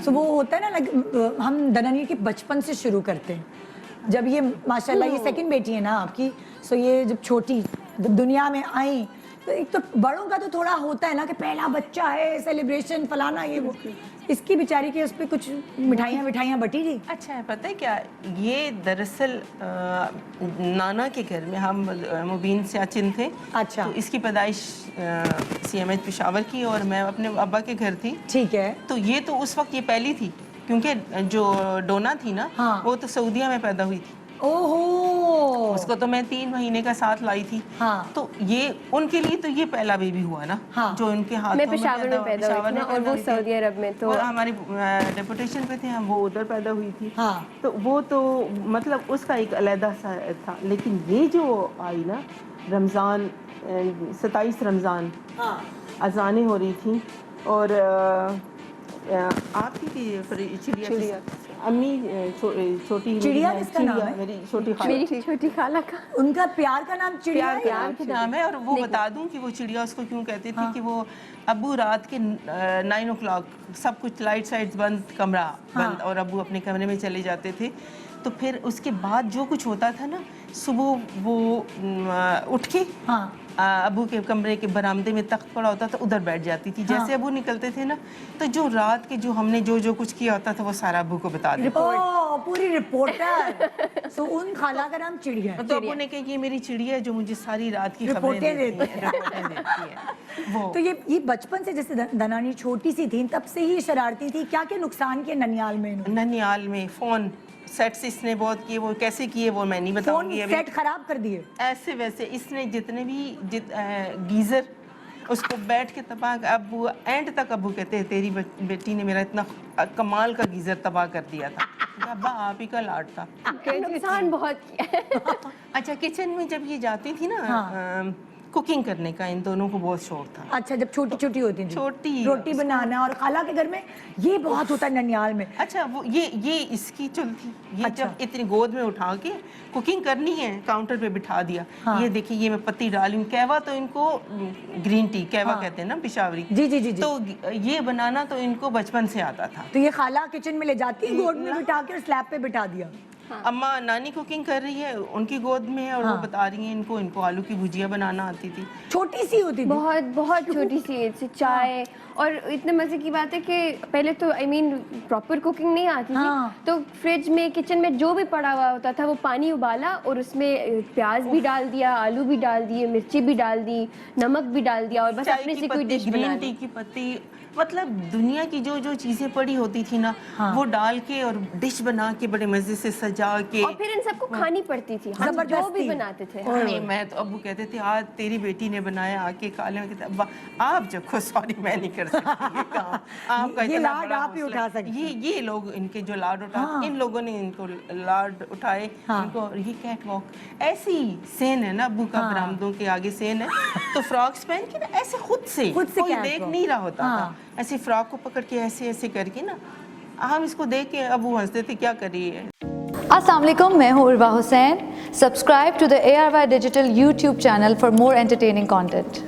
سو وہ ہوتا ہے نا ہم دنانیر کے بچپن سے شروع کرتے ہیں. جب یہ ماشاءاللہ یہ سیکنڈ بیٹی ہے نا آپ کی, سو یہ جب چھوٹی دنیا میں آئیں تو ایک تو بڑوں کا تو تھوڑا ہوتا ہے نا کہ پہلا بچہ ہے, سیلیبریشن فلانا یہ وہ. اس کی بیچاری کے اس پہ کچھ مٹھائیاں بٹی تھی. اچھا ہے, پتہ ہے کیا, یہ دراصل نانا کے گھر میں ہم مبین سیاچن تھے. اچھا, تو اس کی پیدائش سی ایم ایچ پشاور کی اور میں اپنے ابا کے گھر تھی. ٹھیک ہے. تو یہ تو اس وقت یہ پہلی تھی, کیونکہ جو ڈونا تھی نا وہ تو سعودیہ میں پیدا ہوئی تھی. اوہو, اس کو تو میں 3 مہینے کا ساتھ لائی تھی. تو یہ ان کے لیے تو یہ پہلا بیبی ہوا نا جو ان کے ہاتھوں میں پیدا ہوئی تھی, اور وہ سعودی عرب میں. تو ہماری ڈیپوٹیشن پہ تھے ہم, وہ ادھر پیدا ہوئی تھی. تو وہ تو مطلب اس کا ایک علیحدہ سا تھا. لیکن یہ جو آئی نا رمضان 27 رمضان اذانیں ہو رہی تھیں, اور آپ کی چڑیا امی چھوٹی چڑیا کس کا نام ہے؟ میری چھوٹی خالہ کا, ان کا پیار کا نام چڑیا ہے. پیار کا نام ہے. اور وہ بتا دوں کہ وہ چڑیا اس کو کیوں کہتے تھے کہ وہ ابو رات کے 9 o'clock سب کچھ لائٹ سائٹس بند, کمرہ بند, اور ابو اپنے کمرے میں چلے جاتے تھے. تو پھر اس کے بعد جو کچھ ہوتا تھا نا, صبح وہ اٹھ کے ابو کے کمرے کے برآمدے میں تخت پڑا ہوتا تھا, ادھر بیٹھ جاتی تھی. جیسے ابو نکلتے تھے نا, تو جو رات کے جو ہم نے جو کچھ کیا ہوتا تھا وہ سارا ابو کو بتا دیتی. پوری رپورٹر. سو ان خالہ کا نام چڑیا ہے. تو ابو نے کہا کہ یہ میری چڑیا ہے جو مجھے ساری رات کی خبریں دیتی ہے. تو یہ بچپن سے جیسے دنانی چھوٹی سی تھی تب سے ہی شرارتی تھی. کیا کیا نقصان کیا ننیال میں؟ ننیال میں فون سیٹس اس نے بہت کیے, وہ کیسے کیے وہ میں نہیں بتاؤں گی. سیٹ خراب کر دیے ایسے ویسے اس نے جتنے بھی گیزر اس کو بیٹھ کے تباہ. ابو اینڈ تک ابو کہتے ہیں تیری بیٹی نے میرا اتنا کمال کا گیزر تباہ کر دیا تھا. ابا آپ ہی کا لاڈ تھا, نقصان بہت کیا. اچھا, کچن میں جب یہ جاتی تھی نا کوکنگ کرنے کا, ان دونوں کو بہت شوق تھا. اچھا, جب چھوٹی ہوتی تھی چھوٹی روٹی بنانا, اور خالہ کے گھر میں یہ بہت ہوتا ہے ننیال میں. اچھا, وہ یہ اس کی چلتی, یہ جب اتنی گود میں اٹھا کے کوکنگ کرنی ہے کاؤنٹر پہ بٹھا دیا. یہ دیکھیں یہ میں پتی ڈالی, کہوا تو ان کو گرین ٹی کہوا کہتے ہیں نا پشاوری. جی. تو یہ بنانا تو ان کو بچپن سے آتا تھا. تو یہ خالہ کچن میں لے جاتی ہے, گود میں بٹھا کے اور سلیب پہ بٹھا دیا. اماں نانی کوکنگ کر رہی ہے ان کی گود میں ہے, اور وہ بتا رہی ہیں ان کو آلو کی بھجیا بنانا آتی تھی. چھوٹی سی ہوتی تھی, بہت چھوٹی سی ایج سے. چائے, اور اتنے مزے کی بات ہے کہ پہلے تو پراپر کوکنگ نہیں آتی تھی, تو فریج میں کچن میں جو بھی پڑا ہوا ہوتا تھا وہ پانی ابالا, اور اس میں پیاز بھی ڈال دیا, آلو بھی ڈال دیے, مرچی بھی ڈال دی, نمک بھی ڈال دیا, اور بس اپنے سے کوئی ڈش بنا لی. گرین ٹی کی پتی, مطلب دنیا کی جو چیزیں پڑی ہوتی تھی نا وہ ڈال کے اور ڈش بنا کے بڑے مزے سے سجا کے, اور پھر ان سب کو کھانی پڑتی تھی, ہم جو بھی بناتے تھے. میں تو ابو کہتے تھے آج تیری بیٹی نے بنایا آ کے کھا لیں. کہتے ابا آپ جو خود, سوری میں نہیں کر سکتی یہ کام, آپ کا یہ لاڈ آپ ہی اٹھا سکتے. یہ لوگ ان کے جو لاڈ اٹھا, ان لوگوں نے ان کو لاڈ اٹھائے, ان کو. یہ کیٹ واک ایسی سین ہے نا ابو کا, برآمدوں کے آگے سین ہے, تو فراکس پہن کے نا ایسے خود سے کوئی دیکھ نہیں رہا ہوتا تھا, ایسے فراک کو پکڑ کے ایسے کر کے نا, ہم اس کو دیکھ کے ابو ہنستے تھے کیا کر رہی ہے. السلام علیکم, میں ہوں Urwa Hussain. Subscribe to the ARY digital YouTube channel for more entertaining content.